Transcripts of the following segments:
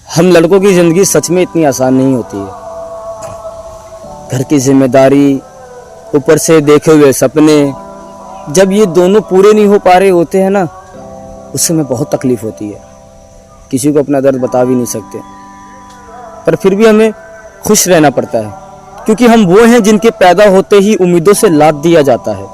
हम लड़कों की ज़िंदगी सच में इतनी आसान नहीं होती है। घर की जिम्मेदारी, ऊपर से देखे हुए सपने, जब ये दोनों पूरे नहीं हो पा रहे होते हैं ना, उस समय बहुत तकलीफ़ होती है। किसी को अपना दर्द बता भी नहीं सकते, पर फिर भी हमें खुश रहना पड़ता है, क्योंकि हम वो हैं जिनके पैदा होते ही उम्मीदों से लाद दिया जाता है।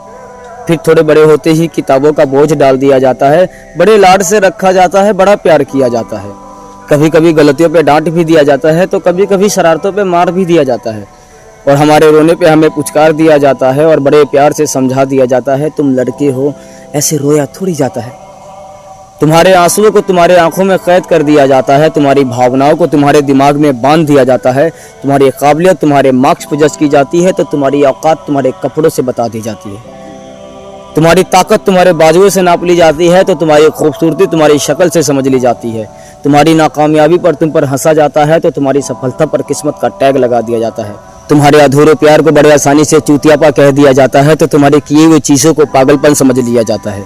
फिर थोड़े बड़े होते ही किताबों का बोझ डाल दिया जाता है, बड़े लाड से रखा जाता है, बड़ा प्यार किया जाता है। कभी कभी गलतियों पे डांट भी दिया जाता है, तो कभी कभी शरारतों पे मार भी दिया जाता है, और हमारे रोने पे हमें पुचकार दिया जाता है और बड़े प्यार से समझा दिया जाता है, तुम लड़के हो, ऐसे रोया थोड़ी जाता है। तुम्हारे आंसुओं को तुम्हारे आंखों में कैद कर दिया जाता है, तुम्हारी भावनाओं को तुम्हारे दिमाग में बांध दिया जाता है, तुम्हारी काबिलियत तुम्हारे मार्क्स पर जज की जाती है, तो तुम्हारी औकात तुम्हारे कपड़ों से बता दी जाती है। तुम्हारी ताकत तुम्हारे बाजुओं से नाप ली जाती है, तो तुम्हारी खूबसूरती तुम्हारी शक्ल से समझ ली जाती है। तुम्हारी नाकामयाबी पर तुम पर हंसा जाता है, तो तुम्हारी सफलता पर किस्मत का टैग लगा दिया जाता है। तुम्हारे अधूरे प्यार को बड़े आसानी से चूतियापा कह दिया जाता है, तो तुम्हारे किए हुए चीज़ों को पागलपन समझ लिया जाता है।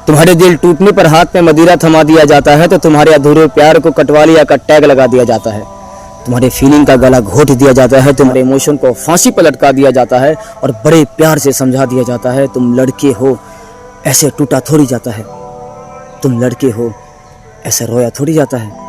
तुम्हारे दिल टूटने पर हाथ में मदिरा थमा दिया जाता है, तो तुम्हारे अधूरे प्यार को कटवालिया का टैग लगा दिया जाता है। तुम्हारे फीलिंग का गला घोट दिया जाता है, तुम्हारे इमोशन को फांसी पर लटका दिया जाता है, और बड़े प्यार से समझा दिया जाता है, तुम लड़के हो, ऐसे टूटा थोड़ी जाता है। तुम लड़के हो, ऐसे रोया थोड़ी जाता है।